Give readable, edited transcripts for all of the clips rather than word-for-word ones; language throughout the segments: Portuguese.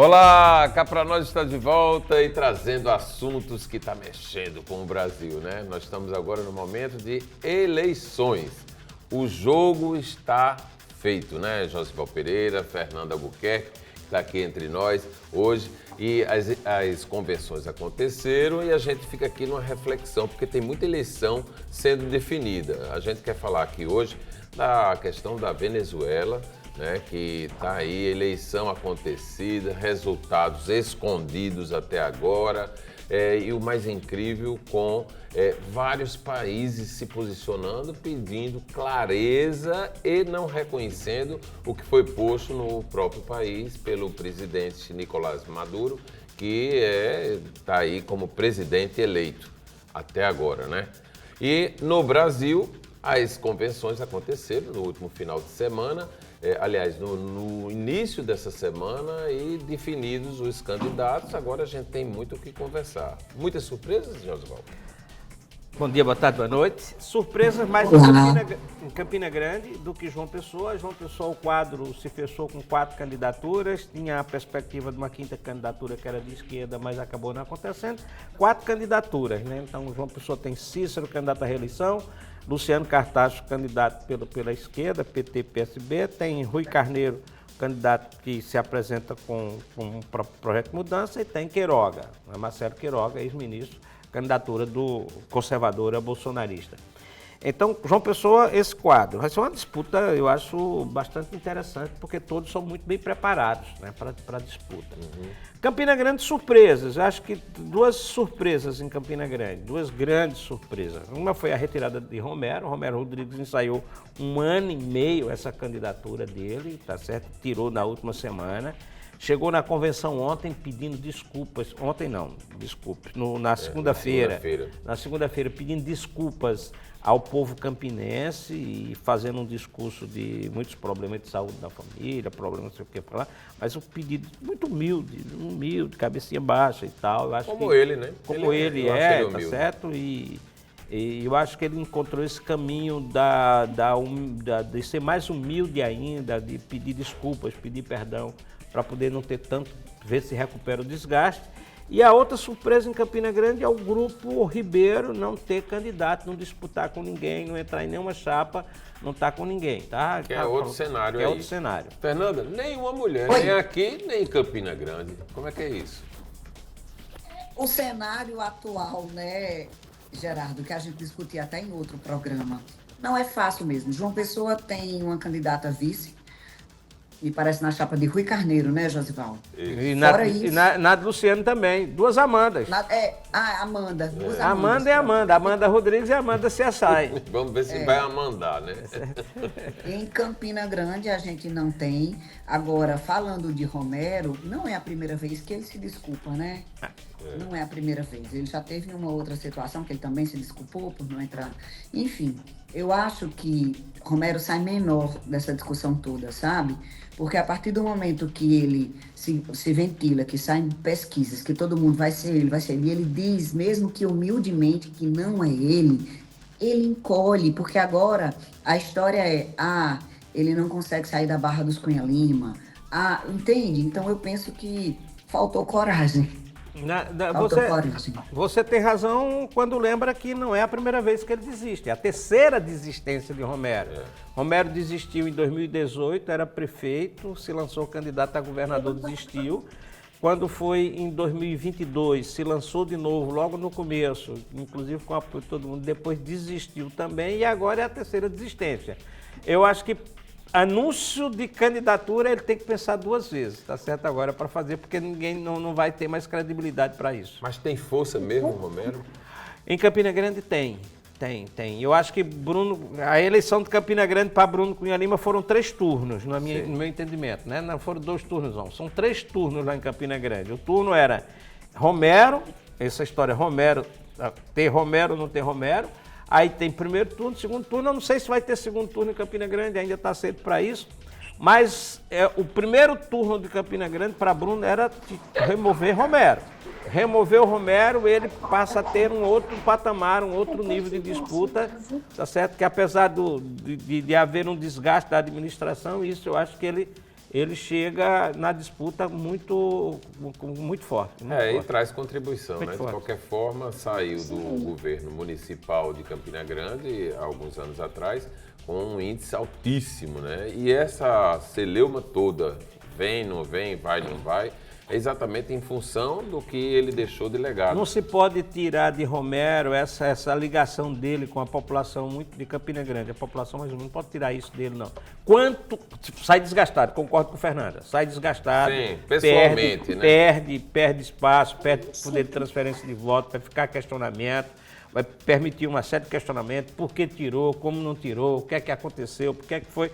Olá, cá para nós está de volta e trazendo assuntos que estão mexendo com o Brasil, né? Nós estamos agora no momento de eleições. O jogo está feito, né? Josival Pereira, Fernando Albuquerque, que está aqui entre nós hoje. E as convenções aconteceram e a gente fica aqui numa reflexão, porque tem muita eleição sendo definida. A gente quer falar aqui hoje da questão da Venezuela, né, que está aí, eleição acontecida, resultados escondidos até agora, e o mais incrível, com vários países se posicionando, pedindo clareza e não reconhecendo o que foi posto no próprio país pelo presidente Nicolás Maduro, que está aí como presidente eleito até agora, né? E no Brasil, as convenções aconteceram no último final de semana, aliás, no início dessa semana, e definidos os candidatos. Agora a gente tem muito o que conversar. Muitas surpresas, Josival? Bom dia, boa tarde, boa noite. Surpresas mais em Campina Grande do que João Pessoa. João Pessoa, o quadro se fechou com 4 candidaturas, tinha a perspectiva de uma 5ª candidatura que era de esquerda, mas acabou não acontecendo. 4 candidaturas, né? Então, João Pessoa tem Cícero, candidato à reeleição, Luciano Cartacho, candidato pela esquerda, PT, PSB, tem Rui Carneiro, candidato que se apresenta com um projeto de mudança, e tem Queiroga, Marcelo Queiroga, ex-ministro, candidatura do conservadora bolsonarista. Então, João Pessoa, esse quadro vai ser uma disputa, eu acho, bastante interessante, porque todos são muito bem preparados, né, para a disputa. Campina Grande, surpresas. Eu acho que 2 surpresas em Campina Grande, 2 grandes surpresas. Uma foi a retirada de Romero. Romero Rodrigues ensaiou 1 ano e meio essa candidatura dele, tá certo? Tirou na última semana. Chegou na convenção ontem pedindo desculpas, ontem não, desculpe, na segunda-feira. Na segunda-feira pedindo desculpas ao povo campinense e fazendo um discurso de muitos problemas de saúde da família, problemas não sei o que falar, mas um pedido muito humilde, cabecinha baixa e tal. Eu acho como ele, né? Como ele tá certo? E eu acho que ele encontrou esse caminho de ser mais humilde ainda, de pedir desculpas, pedir perdão, para poder não ter tanto, ver se recupera o desgaste. E a outra surpresa em Campina Grande é o grupo Ribeiro não ter candidato, não disputar com ninguém, não entrar em nenhuma chapa, não estar com ninguém, tá? Que é outro cenário aí. É outro cenário. Fernanda, nenhuma mulher, nem aqui, nem em Campina Grande. Como é que é isso? O cenário atual, né, Gerardo, que a gente discutia até em outro programa, não é fácil mesmo. João Pessoa tem uma candidata vice, me parece na chapa de Rui Carneiro, né, Josival? E na de Luciano também. 2 Amandas. Amanda. Amanda e Amanda. Amanda Rodrigues e Amanda Ciaçai. Vamos ver se vai amandar, né? Em Campina Grande a gente não tem. Agora, falando de Romero, não é a primeira vez que ele se desculpa, né? Não é a primeira vez. Ele já teve uma outra situação que ele também se desculpou por não entrar. Enfim, eu acho que Romero sai menor dessa discussão toda, sabe? Porque a partir do momento que ele se ventila, que saem pesquisas, que todo mundo vai ser ele, e ele diz, mesmo que humildemente, que não é ele encolhe, porque agora a história é, ele não consegue sair da Barra dos Cunha Lima, entende? Então eu penso que faltou coragem. Você tem razão quando lembra que não é a primeira vez que ele desiste, é a 3ª desistência de Romero. Romero desistiu em 2018, era prefeito, se lançou candidato a governador, desistiu. Quando foi em 2022, se lançou de novo, logo no começo, inclusive com o apoio de todo mundo, depois desistiu também, e agora é a 3ª desistência. Eu acho que anúncio de candidatura ele tem que pensar 2 vezes, tá certo, agora, para fazer, porque ninguém não vai ter mais credibilidade para isso. Mas tem força mesmo, Romero? Em Campina Grande tem. Eu acho que a eleição de Campina Grande para Bruno Cunha Lima foram 3 turnos, no meu entendimento, né? Não foram 2 turnos, não. São 3 turnos lá em Campina Grande. O turno era Romero, essa história, Romero, ter Romero ou não ter Romero. Aí tem primeiro turno, segundo turno. Eu não sei se vai ter segundo turno em Campina Grande, ainda está cedo para isso. Mas o primeiro turno de Campina Grande para Bruno era remover Romero. Remover o Romero, ele passa a ter um outro patamar, um outro nível de disputa, tá certo? Que apesar de haver um desgaste da administração, isso eu acho que ele chega na disputa muito forte. E traz contribuição, né? De forte. qualquer forma, saiu do governo municipal de Campina Grande, há alguns anos atrás, com um índice altíssimo, né? E essa celeuma toda, vem, não vem, vai, não vai, é exatamente em função do que ele deixou de legado. Não se pode tirar de Romero essa ligação dele com a população muito de Campina Grande. A população, mas não pode tirar isso dele, não. Sai desgastado, concordo com o Fernanda, sai desgastado. Sim, pessoalmente, perde espaço, perde poder de transferência de voto, vai ficar questionamento, vai permitir uma série de questionamentos, por que tirou, como não tirou, o que é que aconteceu, por que é que foi...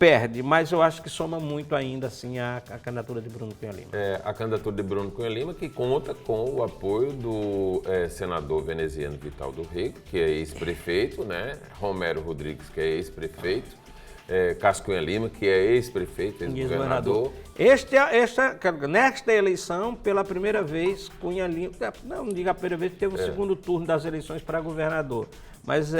Perde, mas eu acho que soma muito ainda assim a candidatura de Bruno Cunha Lima. A candidatura de Bruno Cunha Lima, que conta com o apoio do senador veneziano Vital do Rego, que é ex-prefeito, né? Romero Rodrigues, que é ex-prefeito, Cássio Cunha Lima, que é ex-prefeito, ex-governador. Nesta eleição, pela primeira vez, Cunha Lima, não diga a primeira vez, teve o segundo turno das eleições para governador. Mas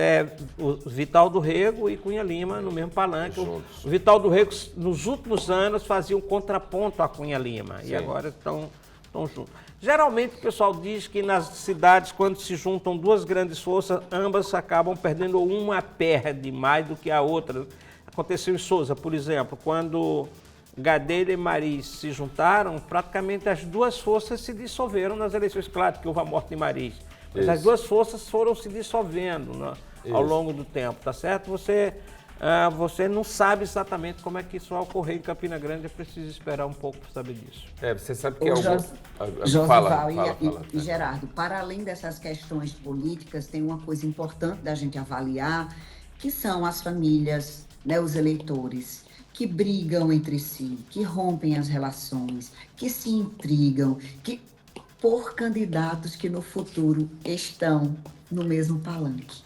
o Vital do Rego e Cunha Lima no mesmo palanque. O Vital do Rego, nos últimos anos, fazia um contraponto a Cunha Lima. Sim. E agora estão juntos. Geralmente o pessoal diz que nas cidades, quando se juntam duas grandes forças, ambas acabam perdendo, uma perde mais do que a outra. Aconteceu em Souza, por exemplo, quando Gadelha e Mariz se juntaram, praticamente as duas forças se dissolveram nas eleições. Claro que houve a morte de Mariz. Mas as duas forças foram se dissolvendo, né, ao longo do tempo, tá certo? Você não sabe exatamente como é que isso vai ocorrer em Campina Grande, é preciso esperar um pouco para saber disso. Você sabe que Josival e Gerardo, para além dessas questões políticas, tem uma coisa importante da gente avaliar, que são as famílias, né, os eleitores, que brigam entre si, que rompem as relações, que se intrigam, por candidatos que no futuro estão no mesmo palanque.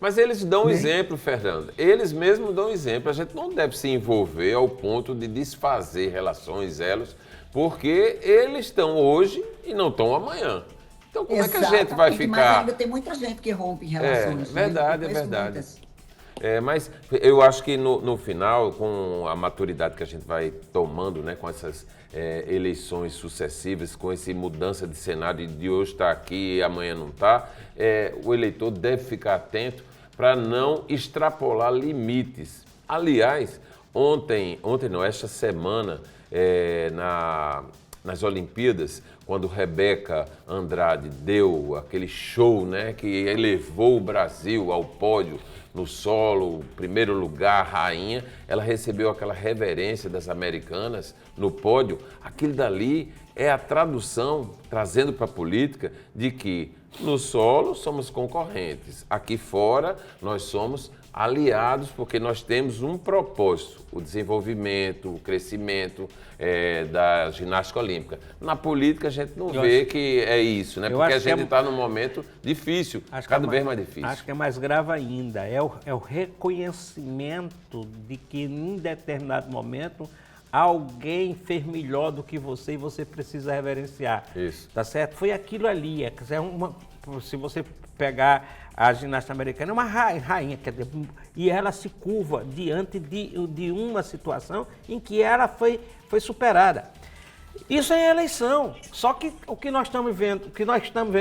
Mas eles dão exemplo, Fernanda. Eles mesmos dão exemplo. A gente não deve se envolver ao ponto de desfazer relações, elos, porque eles estão hoje e não estão amanhã. Então como é que a gente vai ficar... Mas ainda tem muita gente que rompe relações. Verdade, é verdade. Mas eu acho que no final, com a maturidade que a gente vai tomando, né, com essas eleições sucessivas, com essa mudança de cenário de hoje está aqui e amanhã não está, o eleitor deve ficar atento para não extrapolar limites. Aliás, esta semana, nas Olimpíadas, quando Rebeca Andrade deu aquele show, né, que elevou o Brasil ao pódio no solo, primeiro lugar, rainha, ela recebeu aquela reverência das americanas no pódio. Aquilo dali é a tradução, trazendo para a política, de que no solo somos concorrentes, aqui fora nós somos aliados, porque nós temos um propósito, o desenvolvimento, o crescimento da ginástica olímpica. Na política a gente não vê que é isso, né? Porque a gente está num momento difícil, cada vez mais difícil. Acho que é mais grave ainda, é o reconhecimento de que em determinado momento alguém fez melhor do que você e você precisa reverenciar. Isso. Tá certo? Foi aquilo ali. Se você pegar a ginasta americana, é uma rainha, quer dizer, e ela se curva diante de uma situação em que ela foi superada. Isso é eleição. Só que o que nós estamos vendo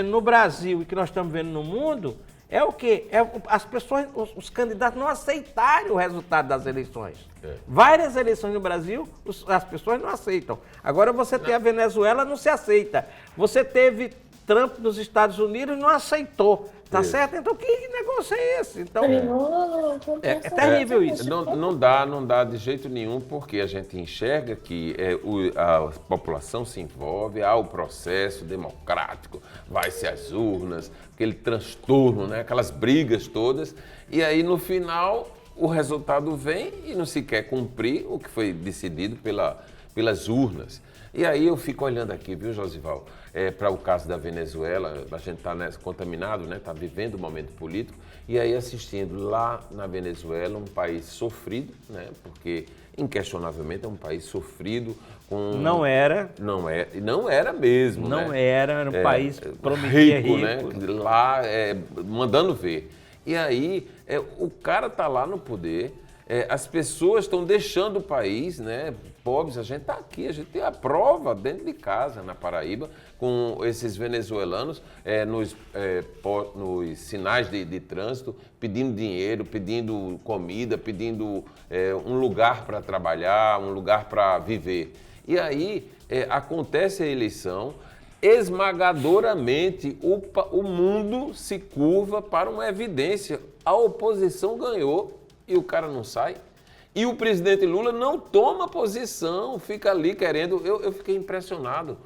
no Brasil e o que nós estamos vendo no mundo é o quê? As pessoas, os candidatos não aceitarem o resultado das eleições. Várias eleições no Brasil, as pessoas não aceitam. Agora você tem a Venezuela, não se aceita. Você teve Trump nos Estados Unidos, não aceitou. Tá certo? Então que negócio é esse? Então, é terrível isso. Não dá de jeito nenhum, porque a gente enxerga que a população se envolve, há o processo democrático, vai-se às urnas, aquele transtorno, né? Aquelas brigas todas, e aí no final o resultado vem e não se quer cumprir o que foi decidido pelas urnas. E aí eu fico olhando aqui, viu, Josival, para o caso da Venezuela, a gente está contaminado, né? Está vivendo um momento político, e aí assistindo lá na Venezuela, um país sofrido, né? Porque inquestionavelmente é um país sofrido com... Não era mesmo, Não né? era um país prometia rico, né? Lá, mandando ver. E aí, o cara está lá no poder, as pessoas estão deixando o país, né? pobres. A gente está aqui, a gente tem a prova dentro de casa, na Paraíba, com esses venezuelanos nos sinais de trânsito, pedindo dinheiro, pedindo comida, pedindo um lugar para trabalhar, um lugar para viver. E aí acontece a eleição, esmagadoramente o mundo se curva para uma evidência. A oposição ganhou e o cara não sai. E o presidente Lula não toma posição, fica ali querendo... Eu fiquei impressionado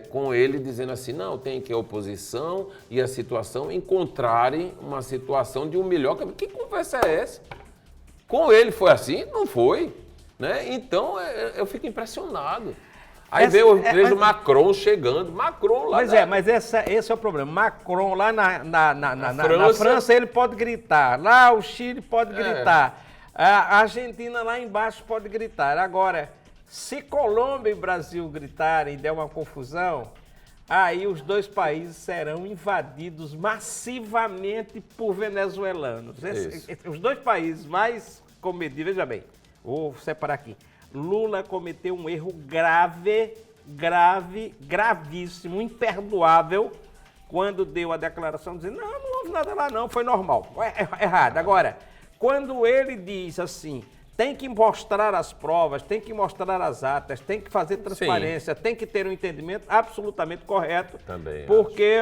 com ele dizendo assim, não, tem que a oposição e a situação encontrarem uma situação de um melhor... Que conversa é essa? Com ele foi assim? Não foi. Né? Então, eu fico impressionado. Aí vejo o Macron chegando. Macron lá. Mas esse é o problema. Macron lá na França ele pode gritar. Lá o Chile pode gritar. A Argentina lá embaixo pode gritar. Agora, se Colômbia e Brasil gritarem e der uma confusão, aí os dois países serão invadidos massivamente por venezuelanos. Os dois países mais comedidos, veja bem, vou separar aqui. Lula cometeu um erro gravíssimo, imperdoável, quando deu a declaração dizendo, não houve nada lá não, foi normal. Errado. Agora, quando ele diz assim, tem que mostrar as provas, tem que mostrar as atas, tem que fazer transparência, tem que ter um entendimento absolutamente correto, também porque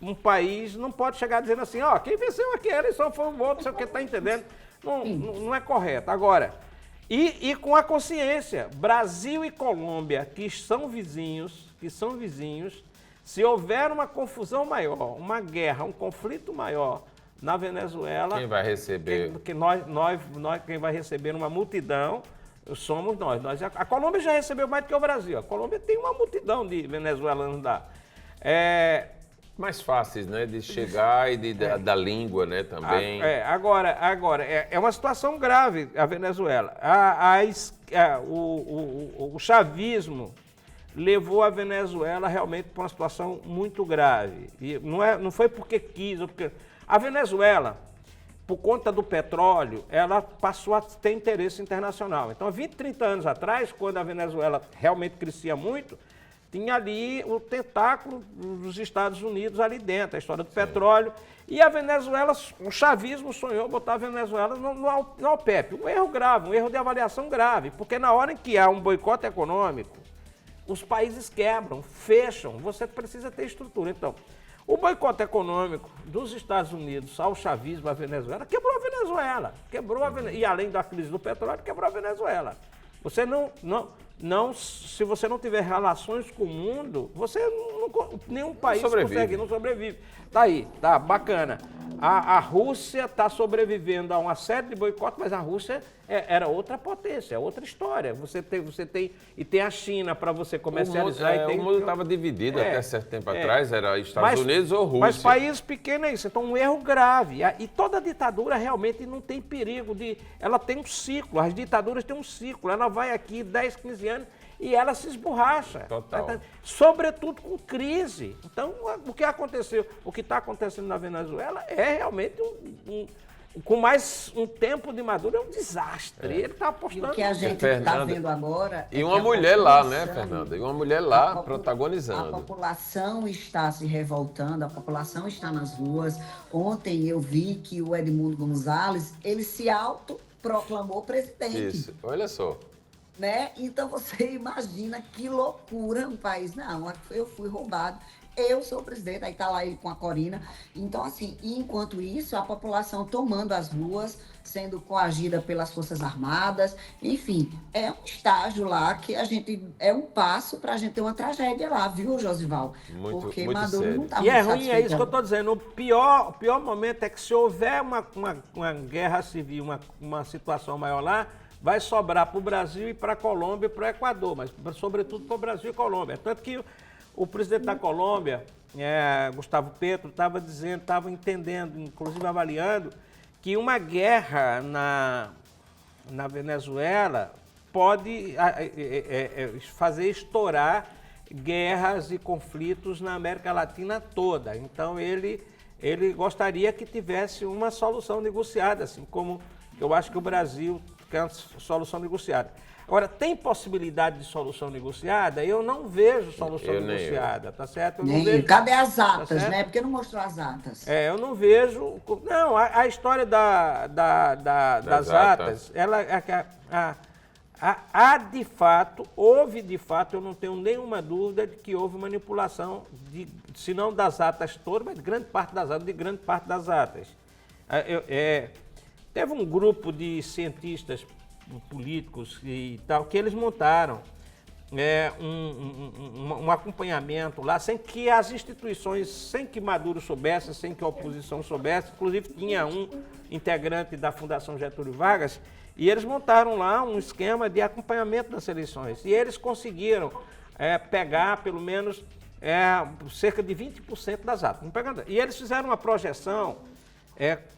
um país não pode chegar dizendo assim, quem venceu aqui a eleição foi o outro, sei o que, tá entendendo? Não é correto. Agora, e com a consciência, Brasil e Colômbia, que são vizinhos, se houver uma confusão maior, uma guerra, um conflito maior na Venezuela... Quem vai receber? Quem vai receber uma multidão somos nós. A Colômbia já recebeu mais do que o Brasil. A Colômbia tem uma multidão de venezuelanos lá. Mais fáceis, né? De chegar e da língua, né? Também. Agora, é uma situação grave a Venezuela. O chavismo levou a Venezuela realmente para uma situação muito grave. E não foi porque quis, ou porque... A Venezuela, por conta do petróleo, ela passou a ter interesse internacional. Então, há 20, 30 anos atrás, quando a Venezuela realmente crescia muito, tinha ali o tentáculo dos Estados Unidos ali dentro, a história do petróleo. E a Venezuela, o chavismo sonhou botar a Venezuela no OPEP. Um erro grave, um erro de avaliação grave, porque na hora em que há um boicote econômico, os países quebram, fecham, você precisa ter estrutura. Então, o boicote econômico dos Estados Unidos ao chavismo, à Venezuela, quebrou a Venezuela. E além da crise do petróleo, quebrou a Venezuela. Você se você não tiver relações com o mundo, nenhum país não sobrevive. Tá aí, tá bacana. A Rússia está sobrevivendo a uma série de boicotes, mas a Rússia era outra potência, outra história. Você tem a China para você comercializar. O mundo estava dividido até certo tempo atrás, era Estados Unidos ou Rússia. Mas países pequenos é isso, então um erro grave. E toda ditadura realmente não tem perigo ela tem um ciclo, as ditaduras têm um ciclo, ela vai aqui 10, 15 anos e ela se esborracha. Total. Sobretudo com crise. Então, o que aconteceu, o que está acontecendo na Venezuela é realmente com mais um tempo de Maduro, é um desastre. Ele está apostando... E o que a gente está vendo agora... E uma mulher lá, né, Fernanda? E uma mulher lá protagonizando. A população está se revoltando, a população está nas ruas. Ontem eu vi que o Edmundo Gonzalez, ele se autoproclamou presidente. Isso, olha só. Né? Então você imagina que loucura um país. Não, eu fui roubado, eu sou o presidente, aí tá lá ele com a Corina. Então, assim, enquanto isso, a população tomando as ruas, sendo coagida pelas Forças Armadas, enfim, é um estágio lá que é um passo para a gente ter uma tragédia lá, viu, Josival? Porque muito Maduro sério. não está muito satisfeito. E é ruim, é isso que eu estou dizendo. O pior momento é que se houver uma guerra civil, uma situação maior lá, vai sobrar para o Brasil e para a Colômbia e para o Equador, mas sobretudo para o Brasil e Colômbia. Tanto que o presidente da Colômbia, Gustavo Petro, estava entendendo, inclusive avaliando, que uma guerra na Venezuela pode fazer estourar guerras e conflitos na América Latina toda. Então ele gostaria que tivesse uma solução negociada, assim como eu acho que o Brasil quer uma solução negociada. Agora, tem possibilidade de solução negociada? Eu não vejo solução negociada, tá certo? Eu não vejo, cadê as atas, né? Porque não mostrou as atas. Eu não vejo... Não, a história das atas, ela... de fato, eu não tenho nenhuma dúvida de que houve manipulação, se não das atas todas, mas de grande parte das atas. Teve um grupo de cientistas políticos e tal, que eles montaram um acompanhamento lá, sem que as instituições, sem que Maduro soubesse, sem que a oposição soubesse, inclusive tinha um integrante da Fundação Getúlio Vargas, e eles montaram lá um esquema de acompanhamento das eleições. E eles conseguiram pegar pelo menos cerca de 20% das atas. E eles fizeram uma projeção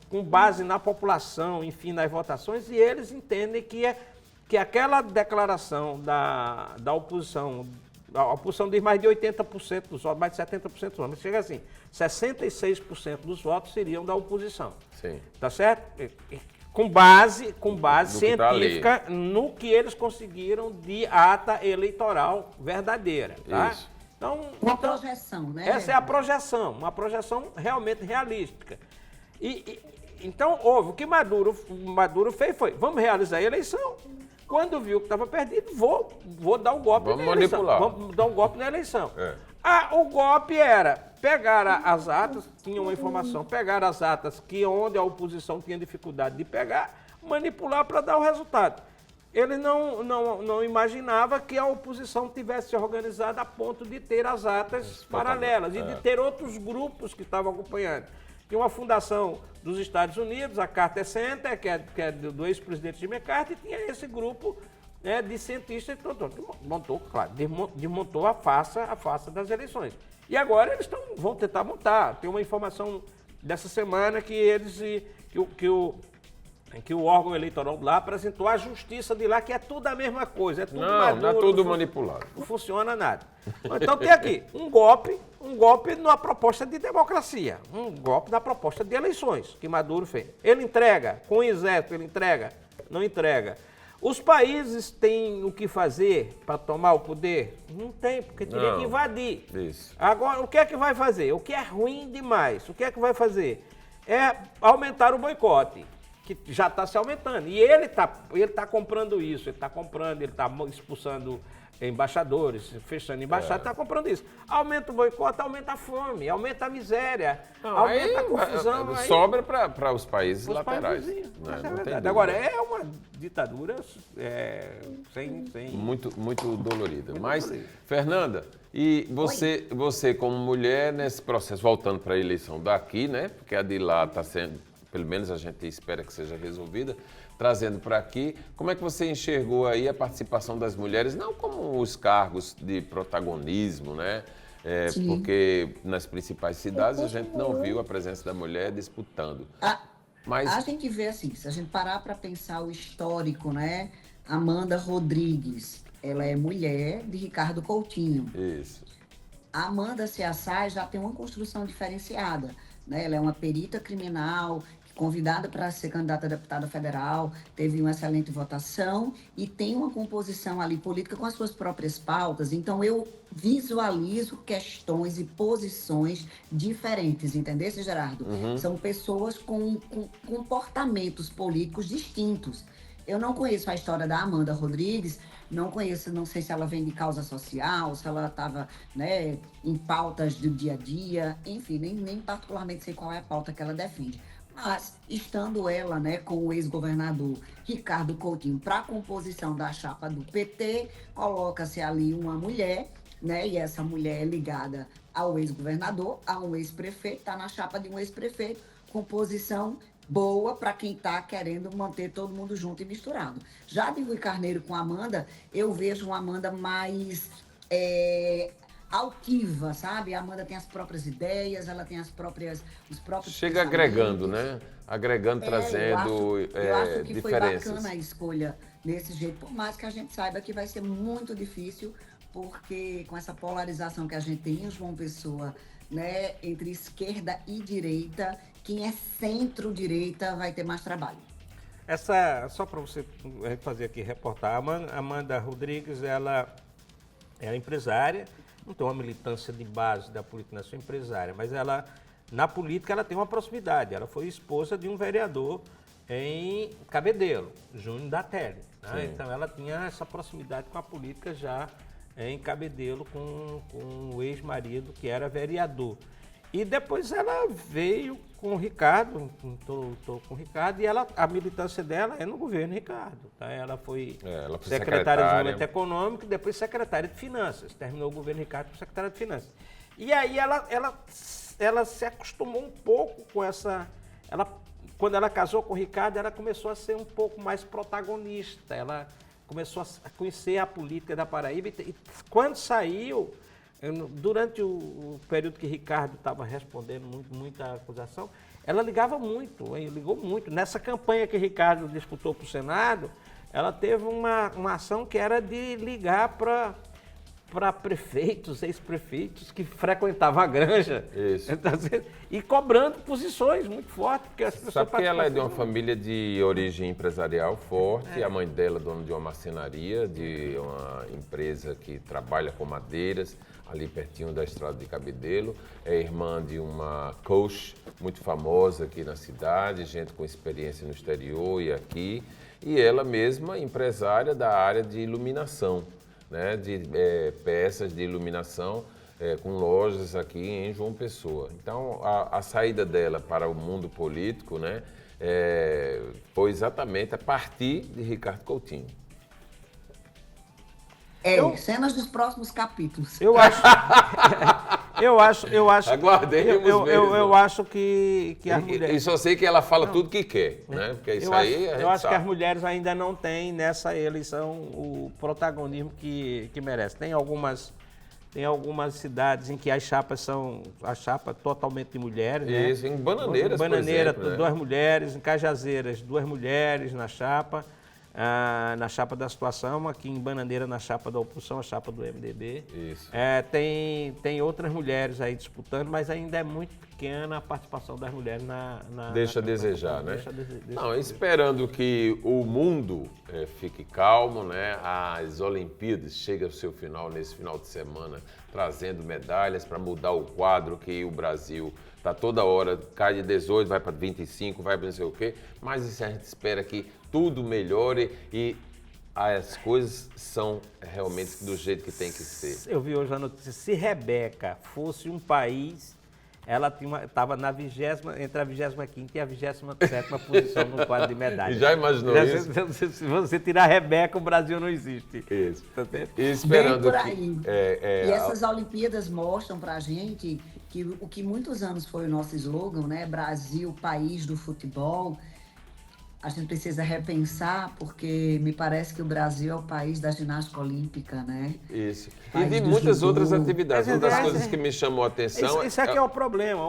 com base na população, enfim, nas votações, e eles entendem que aquela declaração da oposição, a oposição diz mais de 80% dos votos, mais de 70% dos votos, mas chega assim, 66% dos votos seriam da oposição. Sim. Tá certo? Com base científica no que eles conseguiram de ata eleitoral verdadeira. Tá? Isso. Então, uma projeção, né? Essa é a projeção, uma projeção realmente realística. Então, o que Maduro fez foi, vamos realizar a eleição. Quando viu que estava perdido, vou dar um golpe na eleição. Vamos dar um golpe na eleição. O golpe era pegar as atas, tinha uma informação, pegar as atas onde a oposição tinha dificuldade de pegar, manipular para dar o resultado. Ele não imaginava que a oposição tivesse se organizado a ponto de ter as atas paralelas e de ter outros grupos que estavam acompanhando. Tinha uma fundação dos Estados Unidos, a Carter Center, que é do ex-presidente Jimmy McCarthy, e tinha esse grupo de cientistas que desmontou a farsa das eleições. E agora eles vão tentar montar. Tem uma informação dessa semana que o órgão eleitoral lá apresentou à justiça de lá, que é tudo a mesma coisa. É tudo Maduro, não é tudo manipulado. Não funciona nada. Então tem aqui um golpe na proposta de democracia, um golpe na proposta de eleições que Maduro fez. Ele entrega, com o exército ele entrega, não entrega. Os países têm o que fazer para tomar o poder? Não tem, porque teria que invadir. Isso. Agora, o que é que vai fazer? O que é ruim demais? O que é que vai fazer? É aumentar o boicote, que já está se aumentando. E ele tá comprando isso, ele está expulsando embaixadores, fechando embaixada, está comprando isso. Aumenta o boicote, aumenta a fome, aumenta a miséria, aumenta a confusão. Sobra para os países laterais. Agora, é uma ditadura sem... Muito dolorida. Mas, Fernanda, e você como mulher nesse processo, voltando para a eleição daqui, né? Porque a de lá está sendo, pelo menos a gente espera que seja resolvida, trazendo para aqui, como é que você enxergou aí a participação das mulheres, não como os cargos de protagonismo, né? Porque nas principais cidades a gente não viu a presença da mulher disputando. Mas a gente vê assim, se a gente parar para pensar o histórico, né? Amanda Rodrigues, ela é mulher de Ricardo Coutinho. Isso. A Amanda Seassai já tem uma construção diferenciada, né? Ela é uma perita criminal, convidada para ser candidata a deputada federal, teve uma excelente votação e tem uma composição ali política com as suas próprias pautas. Então, eu visualizo questões e posições diferentes, entendeu, Gerardo? São pessoas com comportamentos políticos distintos. Eu não conheço a história da Amanda Rodrigues, não sei se ela vem de causa social, se ela estava, né, em pautas do dia a dia, enfim, nem particularmente sei qual é a pauta que ela defende. Mas, estando ela, né, com o ex-governador Ricardo Coutinho para a composição da chapa do PT, coloca-se ali uma mulher, né, e essa mulher é ligada ao ex-governador, a um ex-prefeito, está na chapa de um ex-prefeito, composição boa para quem está querendo manter todo mundo junto e misturado. Já de Rui Carneiro com a Amanda, eu vejo uma Amanda mais altiva, sabe? A Amanda tem as próprias ideias, ela tem os próprios chega agregando, né? Agregando, trazendo eu acho que diferenças. Foi bacana a escolha desse jeito, por mais que a gente saiba que vai ser muito difícil, porque com essa polarização que a gente tem em João Pessoa, né, entre esquerda e direita, quem é centro-direita vai ter mais trabalho. Só para você fazer aqui, reportar, a Amanda Rodrigues, ela é empresária, não tem uma militância de base da política, não é só empresária, mas ela, na política, ela tem uma proximidade. Ela foi esposa de um vereador em Cabedelo, Júnior da Tele. Né? Então, ela tinha essa proximidade com a política já em Cabedelo com o ex-marido, que era vereador. E depois ela veio com o Ricardo, estou com o Ricardo, e a militância dela é no governo Ricardo. Tá? Ela foi secretária de Desenvolvimento Econômico e depois secretária de Finanças. Terminou o governo Ricardo como secretária de Finanças. E aí ela se acostumou um pouco com essa... Quando ela casou com o Ricardo, ela começou a ser um pouco mais protagonista. Ela começou a conhecer a política da Paraíba e quando saiu... Durante o período que Ricardo estava respondendo muita acusação, ela ligou muito. Nessa campanha que Ricardo disputou para o Senado, ela teve uma ação que era de ligar para prefeitos, ex-prefeitos que frequentavam a granja. Isso. E cobrando posições muito fortes. Porque as pessoas Sabe que ela é de uma família de origem empresarial forte, a mãe dela é dona de uma marcenaria, de uma empresa que trabalha com madeiras, ali pertinho da estrada de Cabedelo, é irmã de uma coach muito famosa aqui na cidade, gente com experiência no exterior e aqui, e ela mesma empresária da área de iluminação, né, de peças de iluminação, com lojas aqui em João Pessoa. Então, a saída dela para o mundo político, né, foi exatamente a partir de Ricardo Coutinho. Cenas dos próximos capítulos. Eu acho. Aguardemos eu acho que as mulheres. E só sei que ela fala tudo que quer, né? Porque isso aí a gente eu acho sabe. que as mulheres ainda não têm nessa eleição o protagonismo que merece. Tem algumas cidades em que as chapas são totalmente de mulheres. Isso, né? Em Bananeiras, Bananeira, por exemplo, 2 mulheres, em Cajazeiras, 2 mulheres na chapa da situação, aqui em Bananeira na chapa da oposição, a chapa do MDB. Isso. Tem outras mulheres aí disputando, mas ainda é muito pequena a participação das mulheres Deixa a desejar, né? Deixa a desejar. Não, esperando que o mundo fique calmo, né? As Olimpíadas chegam ao seu final nesse final de semana, trazendo medalhas para mudar o quadro que o Brasil está toda hora, cai de 18, vai para 25, vai para não sei o quê, mas isso a gente espera que tudo melhore e as coisas são realmente do jeito que tem que ser. Eu vi hoje a notícia, se Rebeca fosse um país, ela estava entre a 25ª e a 27ª posição no quadro de medalhas. Já imaginou isso? Se você tirar a Rebeca, o Brasil não existe. Isso. Tá vendo? E esperando por aí. E essas Olimpíadas mostram pra gente que o que muitos anos foi o nosso slogan, né? Brasil, país do futebol. A gente precisa repensar, porque me parece que o Brasil é o país da ginástica olímpica, né? Isso. País E de do muitas judô. outras atividades. Uma das coisas é. que me chamou a atenção Isso aqui é o problema.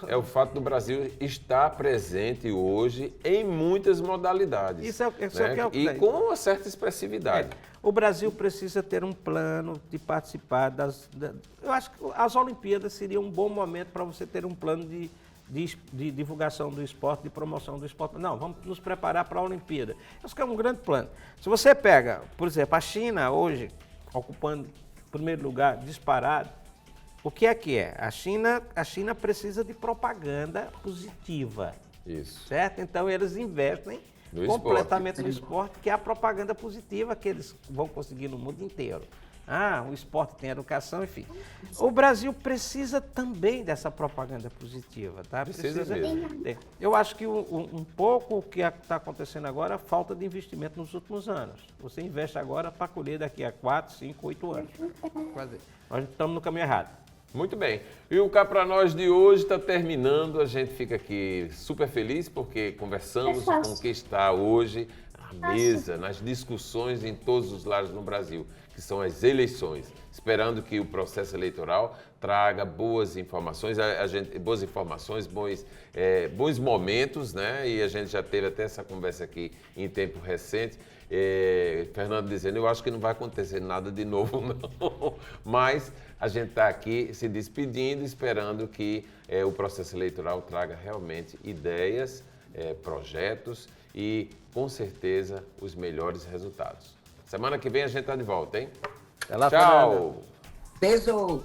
é o fato do Brasil estar presente hoje em muitas modalidades. Isso é o que E com uma certa expressividade. O Brasil precisa ter um plano de participar eu acho que as Olimpíadas seria um bom momento para você ter um plano de divulgação do esporte, de promoção do esporte. Não, vamos nos preparar para a Olimpíada. Isso que é um grande plano. Se você pega, por exemplo, a China hoje, ocupando primeiro lugar disparado, o que é que é? A China precisa de propaganda positiva. Isso. Certo? Então eles investem No completamente no esporte, que é a propaganda positiva que eles vão conseguir no mundo inteiro. O esporte tem educação, enfim. O Brasil precisa também dessa propaganda positiva, tá? Precisa mesmo. Eu acho que um pouco o que está acontecendo agora é a falta de investimento nos últimos anos. Você investe agora para colher daqui a 4, 5, 8 anos. Nós estamos no caminho errado. Muito bem. E o Cá Pra Nós de hoje está terminando. A gente fica aqui super feliz porque conversamos com o que está hoje à mesa, nas discussões em todos os lados no Brasil, que são as eleições. Esperando que o processo eleitoral traga boas informações, bons momentos, né? E a gente já teve até essa conversa aqui em tempo recente. Fernando dizendo, eu acho que não vai acontecer nada de novo, não. Mas a gente está aqui se despedindo, esperando que o processo eleitoral traga realmente ideias projetos e, com certeza, os melhores resultados. Semana que vem a gente está de volta, hein? Até lá, Tchau! Fernanda. Beijo!